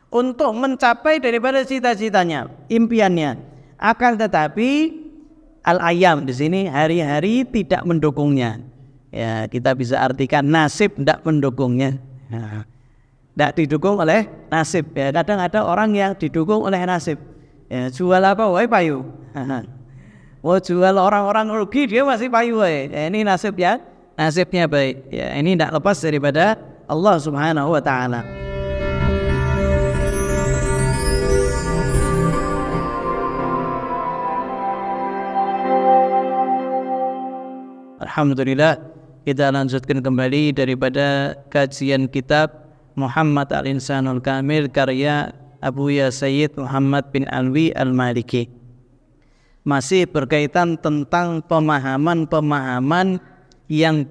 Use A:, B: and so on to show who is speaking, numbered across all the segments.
A: untuk mencapai daripada cita-citanya, impiannya. Akan tetapi al-ayam di sini hari-hari tidak mendukungnya. Ya, kita bisa artikan nasib tidak mendukungnya. Tidak didukung oleh nasib. Ya, kadang ada orang yang didukung oleh nasib. Ya, jual apa wae payu. Mau jual orang-orang rugi dia masih payu wae. Ya, ini nasibnya baik. Ya, ini tidak lepas daripada Allah Subhanahu wa taala. Alhamdulillah, kita lanjutkan kembali daripada kajian kitab Muhammad Al-Insanul Kamil karya Abu Ya Sayyid Muhammad bin Alwi Al-Maliki. Masih berkaitan tentang pemahaman-pemahaman yang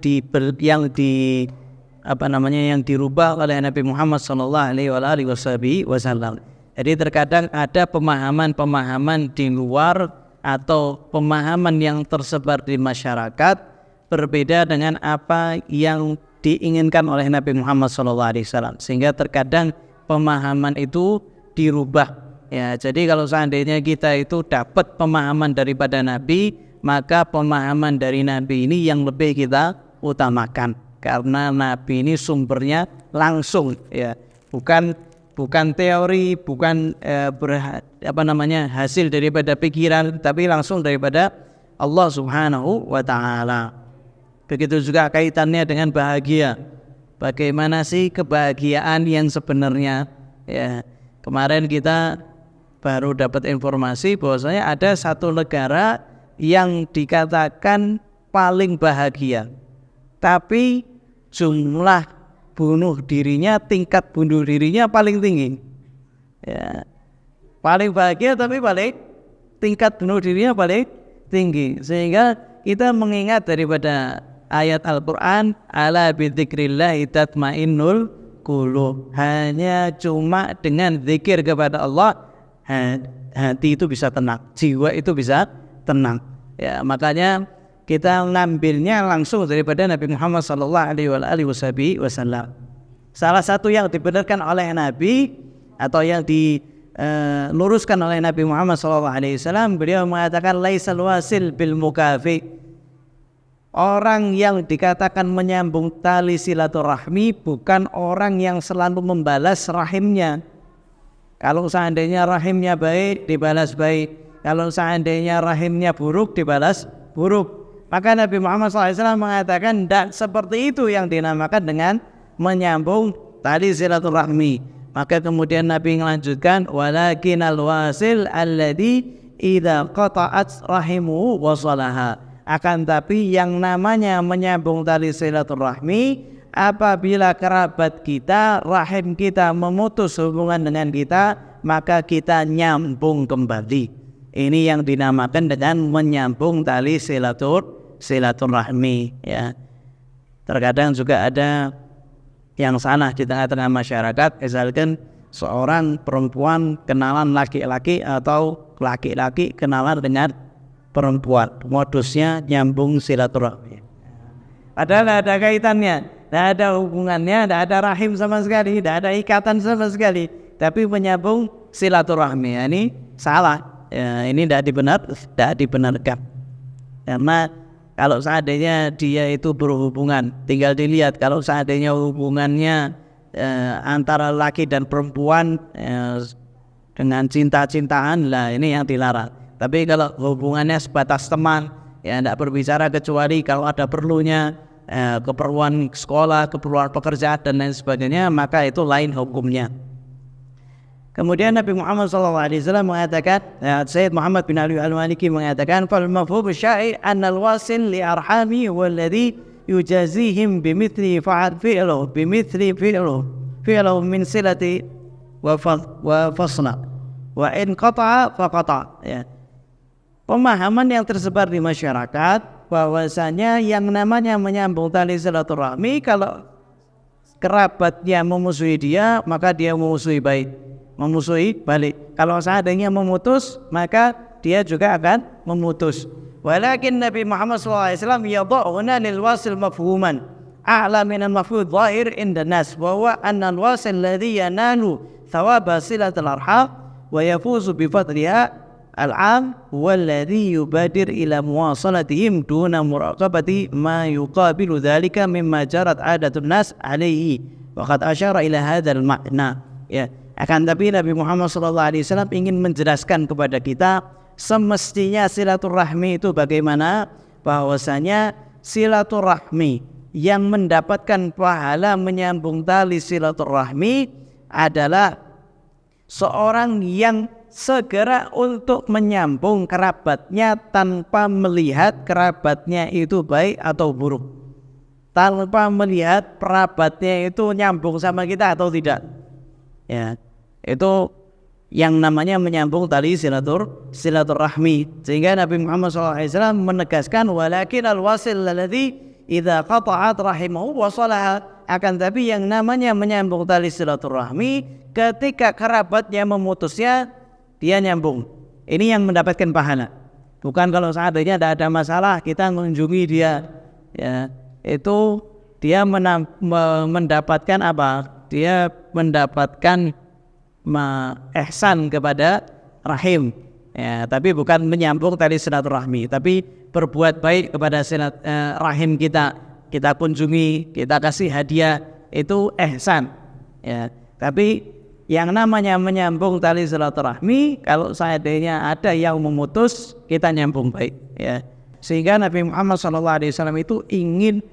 A: dirubah oleh Nabi Muhammad SAW. Jadi terkadang ada pemahaman-pemahaman di luar atau pemahaman yang tersebar di masyarakat berbeda dengan apa yang diinginkan oleh Nabi Muhammad SAW, sehingga terkadang pemahaman itu dirubah. Ya, jadi kalau seandainya kita itu dapat pemahaman daripada Nabi, maka pemahaman dari Nabi ini yang lebih kita utamakan, karena Nabi ini sumbernya langsung, ya, bukan teori, bukan hasil daripada pikiran, tapi langsung daripada Allah Subhanahu wa taala. Begitu juga kaitannya dengan bahagia. Bagaimana sih kebahagiaan yang sebenarnya? Ya, kemarin kita baru dapat informasi bahwasanya ada satu negara yang dikatakan paling bahagia, tapi jumlah tingkat bunuh dirinya paling tinggi. Ya, paling bahagia tapi tingkat bunuh dirinya paling tinggi, sehingga kita mengingat daripada ayat Al-Quran, ala bidzikrillahi tatmainnul qulub. Hanya cuma dengan zikir kepada Allah hati itu bisa tenang, jiwa itu bisa tenang. Ya, makanya kita ngambilnya langsung daripada Nabi Muhammad SAW. Salah satu yang dibenarkan oleh Nabi atau yang diluruskan oleh Nabi Muhammad SAW, beliau mengatakan laisal wasil bil mukafi. Orang yang dikatakan menyambung tali silaturahmi bukan orang yang selalu membalas rahimnya. Kalau seandainya rahimnya baik, dibalas baik. Kalau seandainya rahimnya buruk, dibalas buruk. Maka Nabi Muhammad SAW mengatakan tidak seperti itu yang dinamakan dengan menyambung tali silaturahmi. Maka kemudian Nabi melanjutkan, walakinal wasil alladhi idza qata'at rahimuhu wasalaha. Akan tapi yang namanya menyambung tali silaturahmi, apabila kerabat kita, rahim kita memutus hubungan dengan kita, maka kita nyambung kembali. Ini yang dinamakan dengan menyambung tali silaturahmi. Ya. Terkadang juga ada yang salah di tengah-tengah masyarakat, misalkan seorang perempuan kenalan laki-laki atau laki-laki kenalan dengan perempuan, modusnya nyambung silaturahmi. Padahal tidak ada kaitannya, tidak ada hubungannya, tidak ada rahim sama sekali, tidak ada ikatan sama sekali, tapi menyambung silaturahmi. Ini salah, ya, ini tidak dibenarkan. Karena kalau seandainya dia itu berhubungan, tinggal dilihat kalau seandainya hubungannya antara laki dan perempuan dengan cinta-cintaan, lah ini yang dilarang. Tapi kalau hubungannya sebatas teman, ya tidak berbicara kecuali kalau ada perlunya, keperluan sekolah, keperluan pekerjaan dan lain sebagainya, maka itu lain hukumnya. Kemudian Nabi Muhammad SAW mengatakan, Sayyid Muhammad bin Ali Al-Maliki mengatakan, fal mafhum syai' anna al-wasil li arhami walladhi yujazihim bimithli fi'luhu min silati wa fasna wa in qata'a faqata'. Ya. Pemahaman yang tersebar di masyarakat bahwasanya yang namanya menyambung tali silaturahmi, kalau kerabatnya memusuhi dia, maka dia memusuhi balik. Kalau seandainya memutus, maka dia juga akan memutus. Walakin Nabi Muhammad SAW yadha'una lil wasil mafhuman a'la min al-mafhum zahir inda nas, wa huwa anna al-wasil alladhi yanalu thawaba silatul arham wa yafuzu bi fadliha al-'am walladhi yubadir ila muwasalatihim duna muraqabati ma yuqabilu dzalika mimma jarat 'adatun nas 'alaihi wa qad asyara ila hadzal ma'na. Ya, akan tapi Nabi Muhammad SAW ingin menjelaskan kepada kita semestinya silaturahmi itu bagaimana, bahwasanya silaturahmi yang mendapatkan pahala menyambung tali silaturahmi adalah seorang yang segera untuk menyambung kerabatnya tanpa melihat kerabatnya itu baik atau buruk, tanpa melihat kerabatnya itu nyambung sama kita atau tidak. Ya, itu yang namanya menyambung tali silaturahmi. Sehingga Nabi Muhammad SAW menegaskan walakin al-wasil alladhi idza qata'at rahimahu wasalaha. Akan tapi yang namanya menyambung tali silaturahmi ketika kerabatnya memutusnya, dia nyambung. Ini yang mendapatkan pahala. Bukan kalau seandainya tidak ada masalah kita mengunjungi dia, ya, itu dia mendapatkan apa? Dia mendapatkan ihsan kepada rahim, ya, tapi bukan menyambung tali silaturahmi, tapi berbuat baik kepada rahim kita kunjungi, kita kasih hadiah, itu ihsan, ya. Tapi yang namanya menyambung tali silaturahmi, kalau seandainya ada yang memutus, kita nyambung baik, ya. Sehingga Nabi Muhammad SAW itu ingin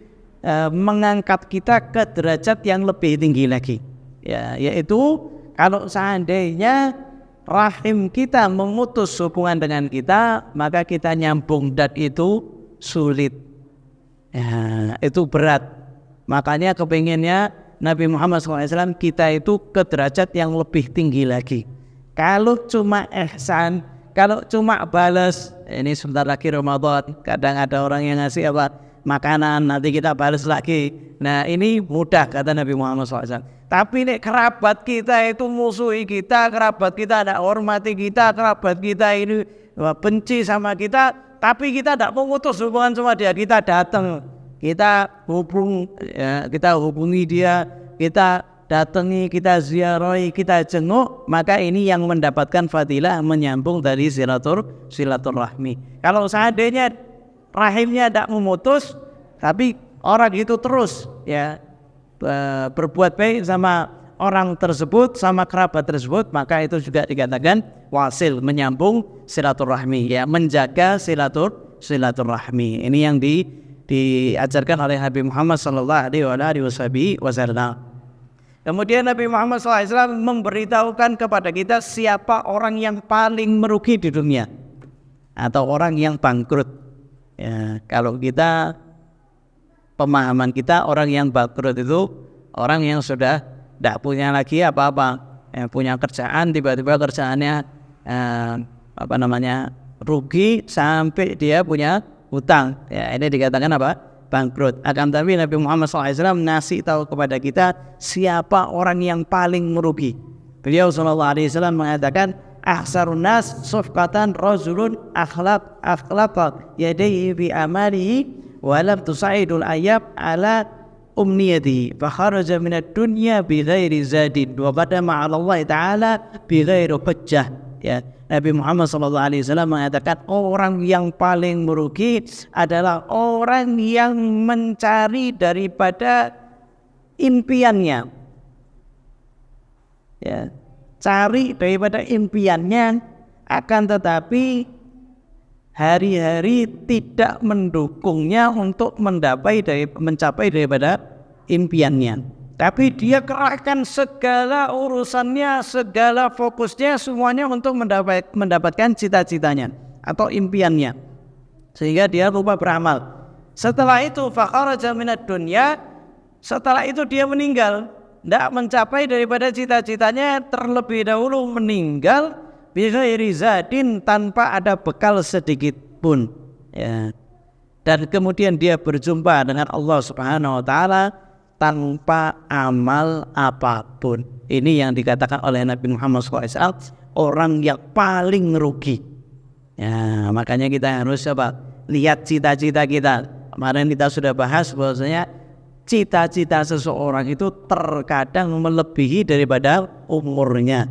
A: mengangkat kita ke derajat yang lebih tinggi lagi, ya, yaitu kalau seandainya rahim kita memutus hubungan dengan kita, maka kita nyambung dan itu sulit, ya, itu berat. Makanya kepinginnya Nabi Muhammad SAW kita itu ke derajat yang lebih tinggi lagi. Kalau cuma ihsan, kalau cuma balas, ini sebentar lagi Ramadan, kadang ada orang yang ngasih apa? Makanan, nanti kita balas lagi. Nah, ini mudah kata Nabi Muhammad SAW. Tapi nih kerabat kita itu musuhi kita, kerabat kita tidak hormati kita, kerabat kita ini benci sama kita, tapi kita tidak memutus hubungan sama dia. Kita datang, kita hubungi dia, kita datangi, kita ziarahi, kita jenguk, maka ini yang mendapatkan fadilah menyambung dari silaturahmi. Kalau seandainya rahimnya tidak memutus, tapi orang itu terus, ya, berbuat baik sama orang tersebut, sama kerabat tersebut, maka itu juga dikatakan wasil, menyambung silaturahmi, ya, menjaga silaturahmi. Ini yang diajarkan oleh Nabi Muhammad SAW. Kemudian Nabi Muhammad SAW memberitahukan kepada kita siapa orang yang paling merugi di dunia atau orang yang bangkrut. Ya, kalau kita, pemahaman kita, orang yang bangkrut itu orang yang sudah tidak punya lagi apa-apa, ya, punya kerjaan, tiba-tiba kerjaannya rugi sampai dia punya hutang, ya, ini dikatakan apa? Bangkrut. Akan tapi Nabi Muhammad SAW ngasih tahu kepada kita siapa orang yang paling merugi. Beliau SAW mengatakan ahsarun nas sufqatan rajulun akhlaqa yadayhi bi amalihi wa lam tusaidul ayyab ala umniyatihi fa kharaja min ad-dunya bi ghairi zadin wa qadama 'ala Allah taala bi ghairi hujjah. Ya, Nabi Muhammad SAW mengatakan orang yang paling merugi adalah orang yang mencari daripada impiannya, ya, cari daripada impiannya, akan tetapi hari-hari tidak mendukungnya untuk mencapai daripada impiannya. Tapi dia kerahkan segala urusannya, segala fokusnya semuanya untuk mendapatkan cita-citanya atau impiannya, sehingga dia lupa beramal. Setelah itu fakharaja minad dunya, setelah itu dia meninggal, tidak mencapai daripada cita-citanya, terlebih dahulu meninggal bighairi zadin, tanpa ada bekal sedikit pun, ya. Dan kemudian dia berjumpa dengan Allah Subhanahu wa taala tanpa amal apapun. Ini yang dikatakan oleh Nabi Muhammad SAW orang yang paling rugi. Ya, makanya kita harus lihat cita-cita kita. Kemarin kita sudah bahas bahwasanya cita-cita seseorang itu terkadang melebihi daripada umurnya.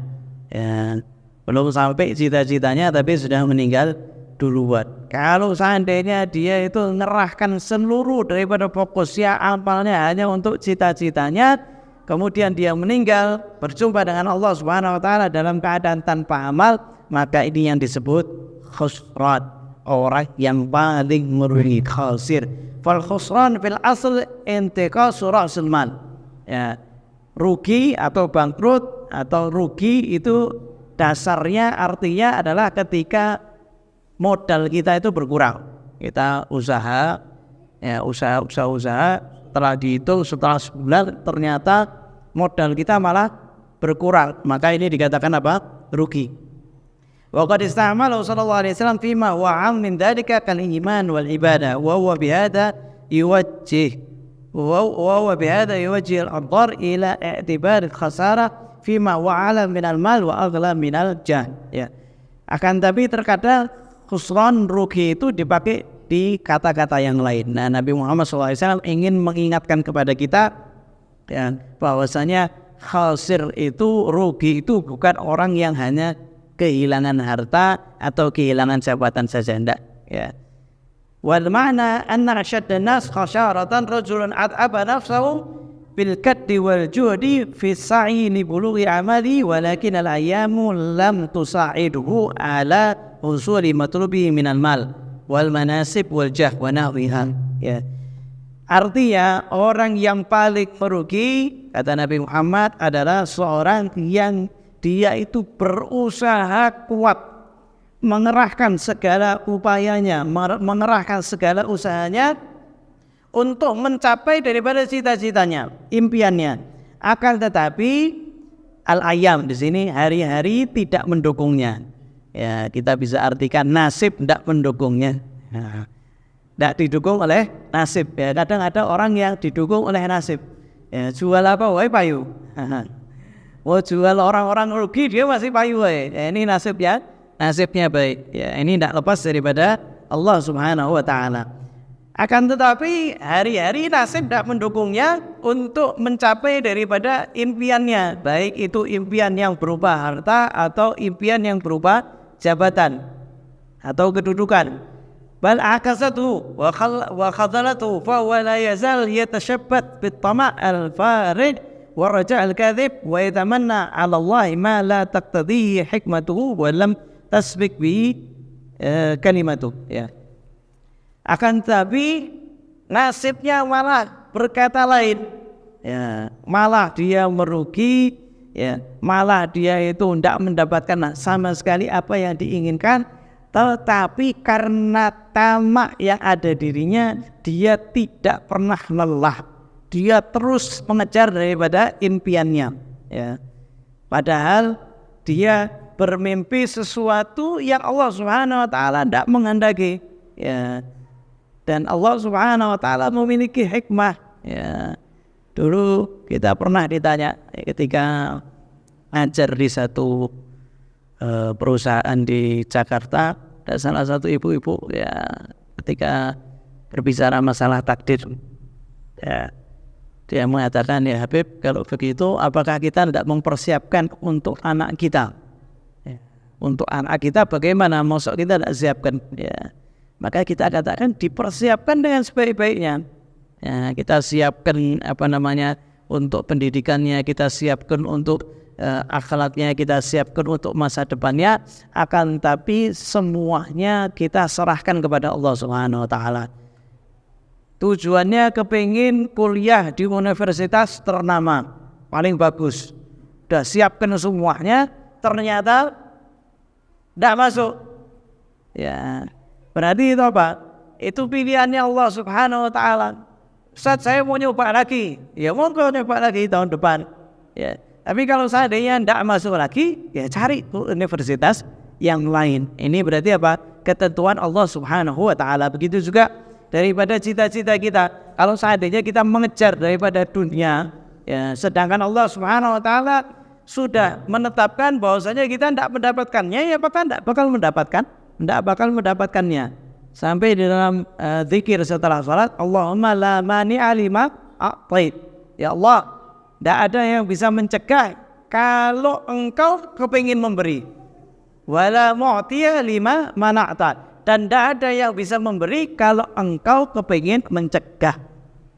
A: Ya, belum sampai cita-citanya tapi sudah meninggal duluan. Kalau seandainya dia itu ngerahkan seluruh daripada fokusnya, amalnya hanya untuk cita-citanya, kemudian dia meninggal berjumpa dengan Allah Subhanahu wa taala dalam keadaan tanpa amal, maka ini yang disebut khusran, orang yang paling merugi, khasir. Fal khusran fil asl intiqasu ra'sul mal. Ya, rugi atau bangkrut atau rugi itu dasarnya artinya adalah ketika modal kita itu berkurang. Kita usaha, ya usaha, setelah dihitung setelah sebulan ternyata modal kita malah berkurang, maka ini dikatakan apa? Rugi. Wa qad istamala sallallahu alaihi wasallam fima wa am min dzalika kal iman wal ibadah wa huwa bihadza yuwajjih al-adhar ila i'tibar al-khasarah fima wa ala min al-mal wa aghla min al-jah. Ya. Akan tapi terkadang khusran, rugi itu dipakai di kata-kata yang lain. Nah, Nabi Muhammad SAW ingin mengingatkan kepada kita ya, bahwasanya khasir itu, rugi itu bukan orang yang hanya kehilangan harta atau kehilangan jabatan saja, enggak ya. Wal ma'na anna asyaddan nas khasaratan rajulun at'aba nafsahu bil kaddi wal juhdi fi sa'i li bulughi amali walakin al ayyamu lam tusa'iduhu ala husuli matlubi minal mal wal manasib wal jah wa nahwiha. Ya. Artinya orang yang paling merugi kata Nabi Muhammad adalah seorang yang dia itu berusaha kuat, mengerahkan segala upayanya, mengerahkan segala usahanya untuk mencapai daripada cita-citanya, impiannya. Akan tetapi al-ayyam di sini hari-hari tidak mendukungnya. Ya, kita bisa artikan nasib tidak mendukungnya. Tidak didukung oleh nasib. Ya, kadang ada orang yang didukung oleh nasib. Ya, jual apa? Woi payu. Mau jual orang-orang rugi dia masih payu. Ya, ini nasibnya baik. Ya, ini tidak lepas daripada Allah Subhanahu wa taala. Akan tetapi hari-hari nasib tidak mendukungnya untuk mencapai daripada impiannya, baik itu impian yang berupa harta atau impian yang berupa jabatan atau kedudukan. Bal akasatu wa khadalatu fa huwa la yazal yatashabbat bit tama' al farid wa raja' al kadhib wa yatamanna 'ala Allah ma la taqtadihi hikmatuhu wa lam tasbik bi kalimatuh. Ya. Akan tetapi nasibnya malah berkata lain. Ya, malah dia merugi. Ya, malah dia itu tidak mendapatkan sama sekali apa yang diinginkan, tetapi karena tamak yang ada dirinya, dia tidak pernah lelah, dia terus mengejar daripada impiannya. Ya, padahal dia bermimpi sesuatu yang Allah Subhanahu wa taala tidak menghendaki. Ya, dan Allah Subhanahu wa taala memiliki hikmah. Ya. Dulu kita pernah ditanya ketika ngajar di satu perusahaan di Jakarta, ada salah satu ibu-ibu ya ketika berbicara masalah takdir, ya dia mengatakan, ya Habib, kalau begitu apakah kita tidak mempersiapkan untuk anak kita? Ya, untuk anak kita bagaimana? Maksud kita tidak siapkan? Ya, maka kita katakan dipersiapkan dengan sebaik-baiknya. Ya, kita siapkan untuk pendidikannya, kita siapkan untuk akhlaknya, kita siapkan untuk masa depannya. Akan tapi semuanya kita serahkan kepada Allah Subhanahu wa taala. Tujuannya kepingin kuliah di universitas ternama, paling bagus. Udah siapkan semuanya, ternyata tidak masuk. Ya, berarti itu apa? Itu pilihannya Allah Subhanahu wa taala. Ustaz, saya mau nyoba lagi. Ya monggo nyoba lagi tahun depan. Ya, tapi kalau seandainya tidak masuk lagi, ya cari universitas yang lain. Ini berarti apa? Ketentuan Allah Subhanahu wa taala. Begitu juga daripada cita-cita kita. Kalau seandainya kita mengejar daripada dunia, ya, sedangkan Allah Subhanahu wa taala sudah menetapkan bahwasanya kita tidak mendapatkannya, ya tidak bakal mendapatkannya. Sampai di dalam zikir setelah salat, Allahumma la mani'a lima a'tait. Ya Allah, tidak ada yang bisa mencegah kalau engkau kepingin memberi. Wala mu'tiya lima mana'ta. Dan tidak ada yang bisa memberi kalau engkau kepingin mencegah.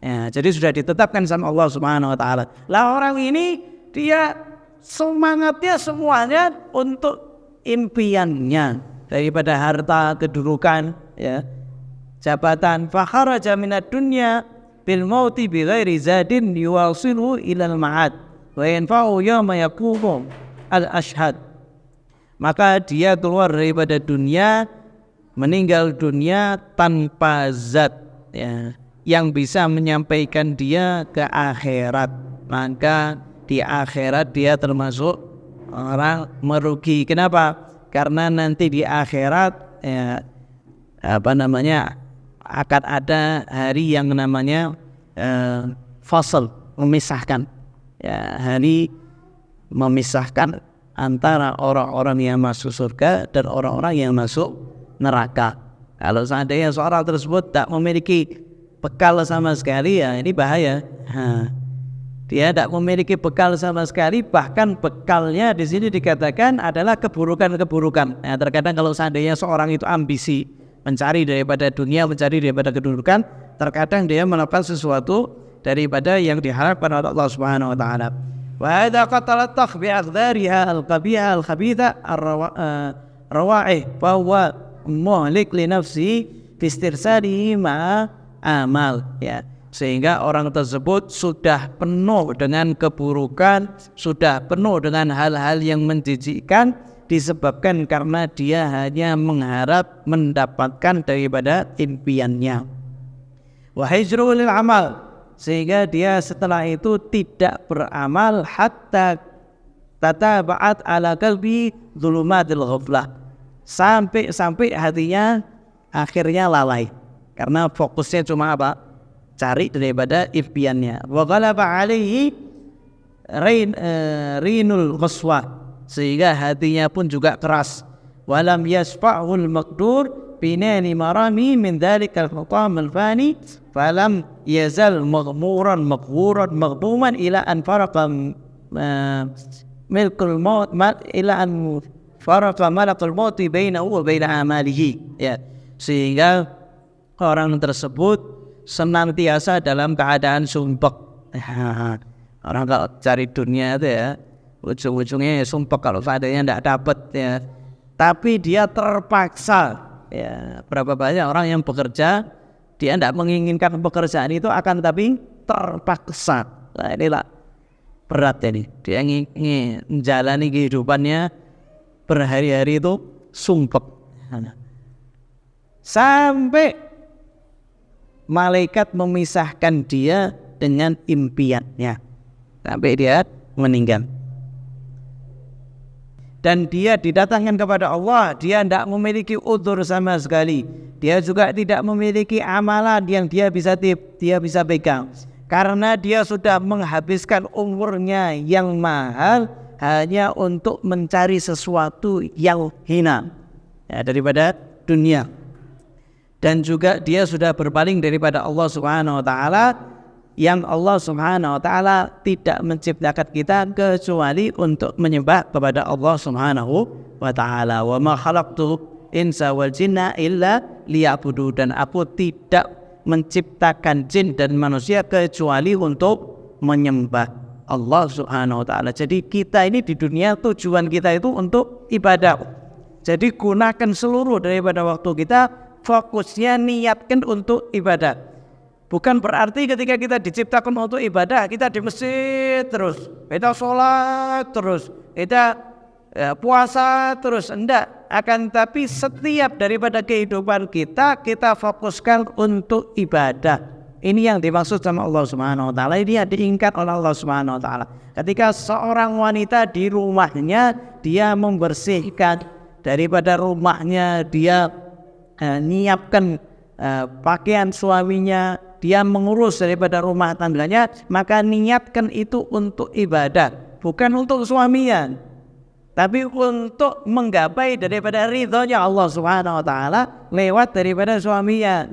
A: Ya, jadi sudah ditetapkan sama Allah Subhanahu wa taala. Lah orang ini dia semangatnya semuanya untuk impiannya, daripada harta, kedudukan, ya, jabatan. Fa kharaja minad dunya bil mauti bi ghairi zadin yuwasilu ilal ma'ad wa yanfa'u yawma yaqumu al ashhad. Maka dia keluar daripada dunia, meninggal dunia tanpa zat, ya, yang bisa menyampaikan dia ke akhirat. Maka di akhirat dia termasuk orang merugi. Kenapa? Karena nanti di akhirat, ya, akan ada hari yang namanya fasal, memisahkan, ya, hari memisahkan antara orang-orang yang masuk surga dan orang-orang yang masuk neraka. Kalau seandainya seorang tersebut tak memiliki bekal sama sekali, ya ini bahaya. Dia tidak memiliki bekal sama sekali, bahkan bekalnya di sini dikatakan adalah keburukan-keburukan. Nah, terkadang kalau seandainya seorang itu ambisi mencari daripada dunia, mencari daripada kedudukan, terkadang dia melakukan sesuatu daripada yang diharapkan oleh Allah Subhanahu wa taala. Wa idza qatalat bi aqdariha al-qabiha al-khabitha ar-rawa'ih fa huwa muhlik li nafsi fi istirsalihi ma amal, ya. Sehingga orang tersebut sudah penuh dengan keburukan, sudah penuh dengan hal-hal yang menjijikkan, disebabkan karena dia hanya mengharap mendapatkan daripada impiannya. Wa hijrul amal, sehingga dia setelah itu tidak beramal hatta tataba'at ala qalbi dzulumatil ghaflah, sampai hatinya akhirnya lalai karena fokusnya cuma apa? Cari daripada impiannya. Wa ghalaba alaihi rinul qaswah, sehingga hatinya pun juga keras. Walam yasfa'ul maqdur binani marami min dhalikal hutam al-fani falam yazal maghmuran maghburan maghbuman ila an faraqa milkul maut ila an faraqa malakul maut bainahu wa baina amalihi, ya. Sehingga orang tersebut senantiasa dalam keadaan sumpek. Orang kalau cari dunia itu, ya, ujung-ujungnya ya sumpek kalau seandainya tidak dapat, ya. Tapi dia terpaksa, ya. Berapa banyak orang yang bekerja, dia tidak menginginkan pekerjaan itu, akan tapi terpaksa. Nah, inilah berat ini. Dia ingin menjalani kehidupannya berhari-hari itu sumpek. Sampai malaikat memisahkan dia dengan impiannya sampai dia meninggal. Dan dia didatangkan kepada Allah, dia tidak memiliki udzur sama sekali. Dia juga tidak memiliki amalan yang dia bisa pegang, karena dia sudah menghabiskan umurnya yang mahal hanya untuk mencari sesuatu yang hina, ya, daripada dunia. Dan juga dia sudah berpaling daripada Allah Subhanahu wa taala, yang Allah Subhanahu wa taala tidak menciptakan kita kecuali untuk menyembah kepada Allah Subhanahu wa taala. Wa ma khalaqtu insa wal jinna illa liya'budu, dan aku tidak menciptakan jin dan manusia kecuali untuk menyembah Allah Subhanahu wa taala. Jadi kita ini di dunia, tujuan kita itu untuk ibadah. Jadi gunakan seluruh daripada waktu kita, fokusnya niatkan untuk ibadah. Bukan berarti ketika kita diciptakan untuk ibadah, kita di masjid terus, kita sholat terus, kita puasa terus. Enggak. Akan tapi setiap daripada kehidupan kita, kita fokuskan untuk ibadah. Ini yang dimaksud sama Allah Subhanahu wa taala. Ini yang diingat oleh Allah Subhanahu wa taala. Ketika seorang wanita di rumahnya, dia membersihkan daripada rumahnya, dia menyiapkan pakaian suaminya, dia mengurus daripada rumah tangganya, maka niatkan itu untuk ibadah, bukan untuk suaminya, tapi untuk menggapai daripada ridhonya Allah Subhanahu wa taala lewat daripada suaminya.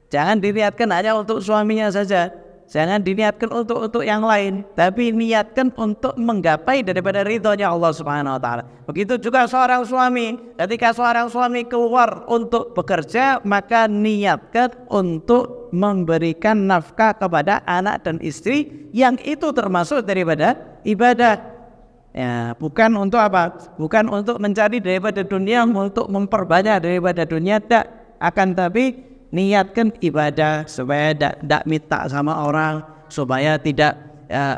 A: Jangan diniatkan hanya untuk suaminya saja, Jangan diniatkan untuk yang lain, tapi niatkan untuk menggapai daripada ridhonya Allah Subhanahu wa taala. Begitu juga seorang suami, ketika seorang suami keluar untuk bekerja, maka niatkan untuk memberikan nafkah kepada anak dan istri, yang itu termasuk daripada ibadah. Ya, bukan untuk apa? Bukan untuk mencari daripada dunia, untuk memperbanyak daripada dunia, tak. Akan tapi niatkan ibadah supaya tidak minta sama orang, supaya tidak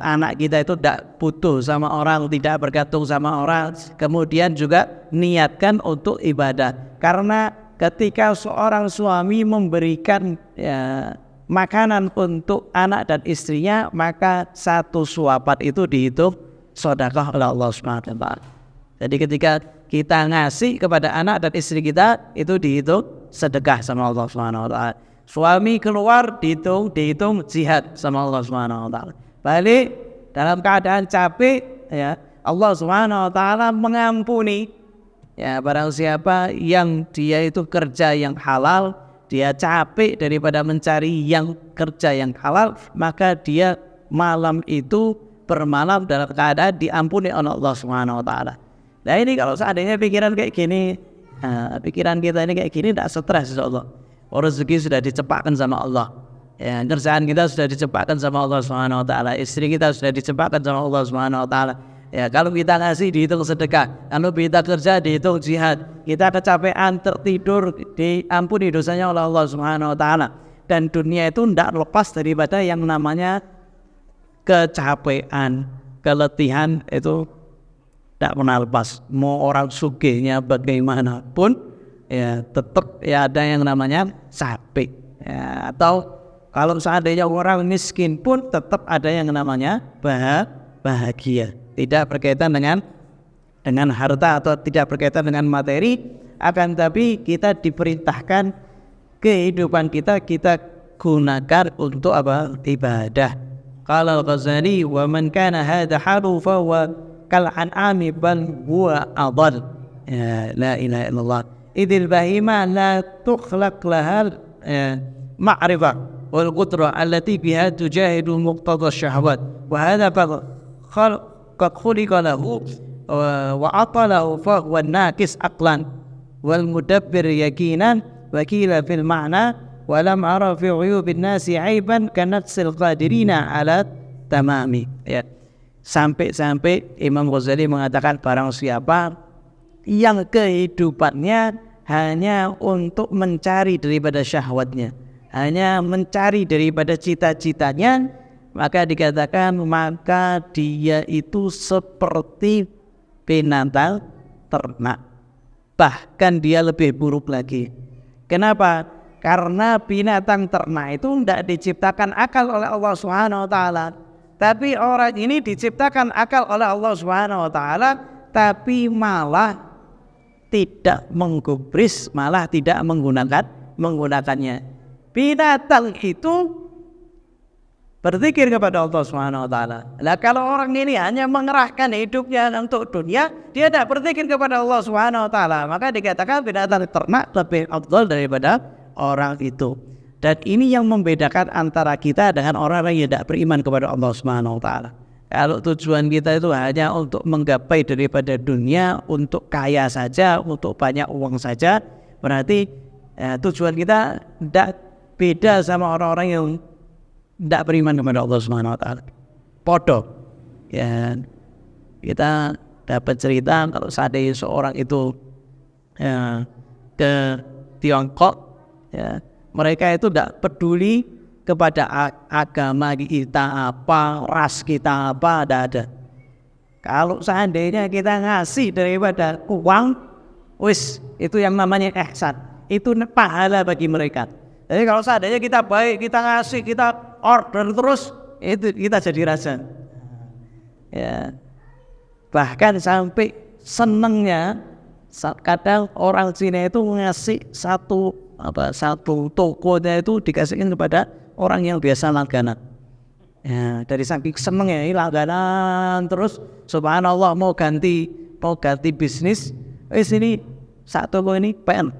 A: anak kita itu tidak butuh sama orang, tidak bergantung sama orang. Kemudian juga niatkan untuk ibadah, karena ketika seorang suami memberikan makanan untuk anak dan istrinya, maka satu suapan itu dihitung sedekah oleh Allah Subhanahu wa taala. Jadi ketika kita ngasih kepada anak dan istri kita, itu dihitung sedekah sama Allah Subhanahu wa taala. Suami keluar dihitung jihad sama Allah Subhanahu wa taala. Balik dalam keadaan capek, ya, Allah Subhanahu wa taala mengampuni. Ya, barang siapa yang dia itu kerja yang halal, dia capek daripada mencari yang kerja yang halal, maka dia malam itu bermalam dalam keadaan diampuni oleh Allah Subhanahu wa taala. Nah, ini kalau seandainya pikiran kayak gini, pikiran kita ini kayak gini, tidak stres insyaallah. Rezeki sudah dicepakkan sama Allah. Ya, kerjaan kita sudah dicepakkan sama Allah Subhanahu wa taala. Istri kita sudah dicepakkan sama Allah Subhanahu wa taala. Ya, kalau kita ngasih dihitung sedekah, kalau kita kerja dihitung jihad, kita kecapean tertidur diampuni dosanya oleh Allah Subhanahu wa taala. Dan dunia itu tidak lepas daripada yang namanya kecapean, keletihan, itu tidak pernah lepas. Mau orang sugihnya bagaimanapun, ya tetap ya ada yang namanya capek. Ya, atau kalau seandainya orang miskin pun tetap ada yang namanya bahagia. Tidak berkaitan dengan harta atau tidak berkaitan dengan materi, akan tapi kita diperintahkan kehidupan kita gunakan untuk apa? Ibadah. Qala Al-Ghazali, wa man kana hadha halu fa huwa kal an'ami bal huwa adall. Ya, la ilaha illallah. Idil bahima la tukhlaq lahal ma'rifah wal qudrah allati biha tujahidu muqtada syahwat, wa hadha qad khuliqa lahu wa atalahu fa huwa naqis aqlan wal mudabbir yaqinan wa qila fil ma'na wa lam ara fi uyubin nasi aiban ka naqsil qadirina ala tamami. Ya, sampai Imam Ghazali mengatakan barang siapa yang kehidupannya hanya untuk mencari daripada syahwatnya, hanya mencari daripada cita-citanya, maka dikatakan maka dia itu seperti binatang ternak, bahkan dia lebih buruk lagi. Kenapa? Karena binatang ternak itu tidak diciptakan akal oleh Allah Subhanahu wa taala. Tapi orang ini diciptakan akal oleh Allah Subhanahu wa taala, tapi malah tidak menggubris, malah tidak menggunakannya. Binatang itu berzikir kepada Allah Subhanahu wa taala. Nah, kalau orang ini hanya mengerahkan hidupnya untuk dunia, dia tidak berzikir kepada Allah Subhanahu wa taala, maka dikatakan binatang ternak lebih afdal daripada orang itu. Dan ini yang membedakan antara kita dengan orang yang tidak beriman kepada Allah Subhanahu wa taala. Kalau tujuan kita itu hanya untuk menggapai daripada dunia, untuk kaya saja, untuk banyak uang saja, berarti tujuan kita tidak beda sama orang-orang yang tidak beriman kepada Allah Subhanahu wa taala. Podo. Ya, kita dapat cerita kalau seandainya seorang itu ke Tiongkok, ya, mereka itu tidak peduli kepada agama kita apa, ras kita apa, tidak ada. Kalau seandainya kita ngasih daripada uang, wis itu yang namanya ihsan, itu pahala bagi mereka. Jadi kalau seandainya kita baik, kita ngasih, kita order terus, itu kita jadi raja. Ya, bahkan sampai senengnya kadang orang Cina itu ngasih satu tokonya itu dikasihin kepada orang yang biasa langganan. Ya, dari saking senengnya ini langganan terus, subhanallah, mau ganti bisnis, sini satu toko ini PN.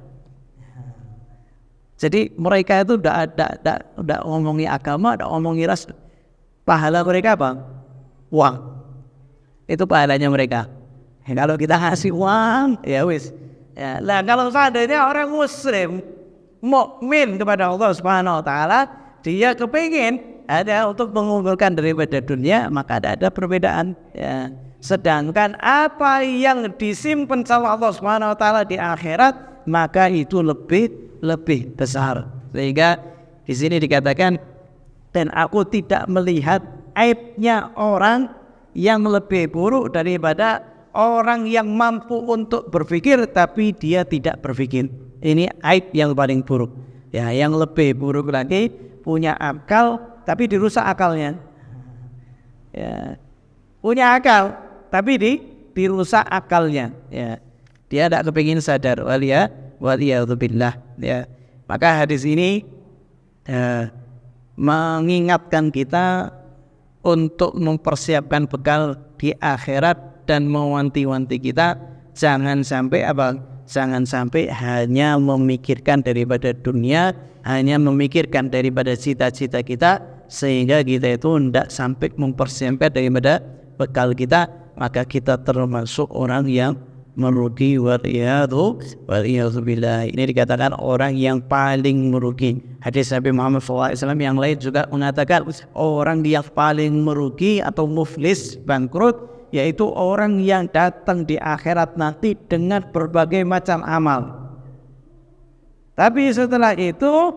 A: Jadi mereka itu udah ngomongi agama, udah ngomongi ras. Pahala mereka apa? Uang. Itu pahalanya mereka. Kalau kita ngasih uang, ya wis. Ya, lah kalau seandainya orang muslim mukmin kepada Allah Subhanahu wa taala, dia kepingin ada untuk mengumpulkan daripada dunia, maka ada perbedaan ya. Sedangkan apa yang disimpan sama Allah Subhanahu wa taala di akhirat, maka itu lebih besar. Sehingga di sini dikatakan, dan aku tidak melihat aibnya orang yang lebih buruk daripada orang yang mampu untuk berpikir tapi dia tidak berpikir. Ini aib yang paling buruk. Ya, yang lebih buruk lagi punya akal tapi dirusak akalnya. Ya, punya akal tapi dirusak akalnya. Ya, dia tidak kepingin sadar. Waliyadzubillah. Ya, maka hadis ini mengingatkan kita untuk mempersiapkan bekal di akhirat dan mewanti-wanti kita jangan sampai hanya memikirkan daripada dunia, hanya memikirkan daripada cita-cita kita, sehingga kita itu tidak sampai mempersiapkan daripada bekal kita, maka kita termasuk orang yang merugi. Waliyadzubillah. Ini dikatakan orang yang paling merugi. Hadis Nabi Muhammad SAW yang lain juga mengatakan orang yang paling merugi atau muflis, bangkrut, yaitu orang yang datang di akhirat nanti dengan berbagai macam amal, tapi setelah itu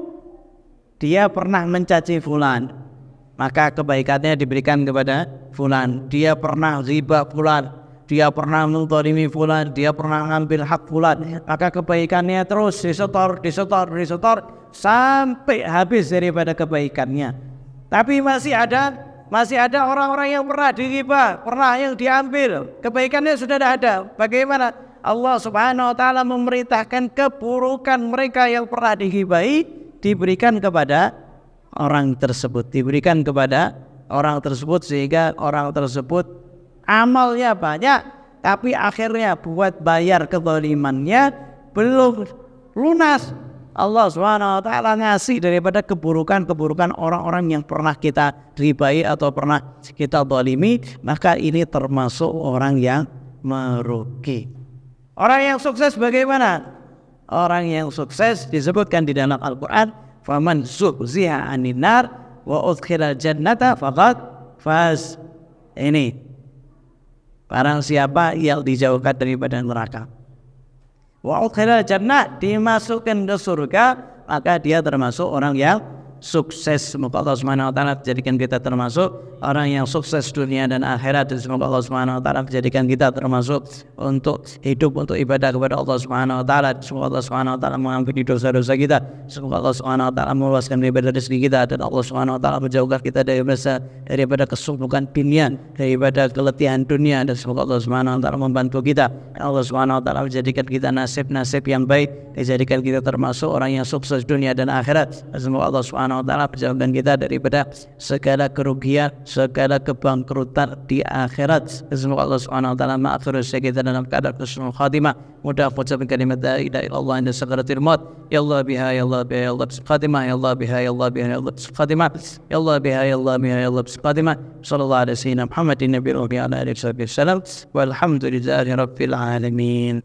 A: dia pernah mencaci fulan, maka kebaikannya diberikan kepada fulan. Dia pernah riba fulan, dia pernah menzalimi fulan, dia pernah ngambil hak fulan, maka kebaikannya terus disetor sampai habis daripada kebaikannya. Tapi masih ada orang-orang yang pernah diriba, pernah yang diambil, kebaikannya sudah tidak ada. Bagaimana? Allah Subhanahu wa taala memerintahkan keburukan mereka yang pernah diribai diberikan kepada orang tersebut, sehingga orang tersebut amalnya banyak, tapi akhirnya buat bayar kezalimannya belum lunas. Allah Subhanahu wa taala ngasih daripada keburukan orang-orang yang pernah kita ribai atau pernah kita zalimi, maka ini termasuk orang yang merugi. Orang yang sukses bagaimana? Orang yang sukses disebutkan di dalam Al-Qur'an, faman zuhziha 'anil nar wa udkhilal jannata faqad faz. Ini barang siapa yang dijauhkan daripada neraka, wa udkhilal jannah, dimasukkan ke surga, maka dia termasuk orang yang sukses. Semoga Allah Subhanahu wa taala menjadikan kita termasuk orang yang sukses dunia dan akhirat, dan semoga Allah Subhanahu wa taala menjadikan kita termasuk untuk hidup untuk ibadah kepada Allah Subhanahu wa taala. Semoga Allah Subhanahu wa taala mengampuni dosa-dosa kita, semoga Allah Subhanahu wa taala meluaskan daripada rezeki kita, dan Allah Subhanahu wa taala menjauhkan kita daripada kesubukan dunia, daripada keletihan dunia, dan semoga Allah Subhanahu wa taala membantu kita. Allah Subhanahu wa taala menjadikan kita nasib yang baik, dijadikan kita termasuk orang yang sukses dunia dan akhirat. Semoga Allah Subhanahu wa taala menjauhkan kita daripada segala kerugian, segala kebangkrutan di akhirat. Semoga Allah Subhanahu wa taala mengakhiri kita dalam keadaan husnul khatimah. Mudah mengucapkan kalimat la ilaha illallah inda sakaratil maut. Ya Allah biha ya Allah biha ya Allah khatimah. Ya Allah biha ya Allah biha ya Allah khatimah. Ya Allah biha ya Allah biha ya Allah khatimah. Sallallahu alaihi wasallam Muhammadin nabiyyi wa ala alihi wasallam. Walhamdulillahi rabbil alamin.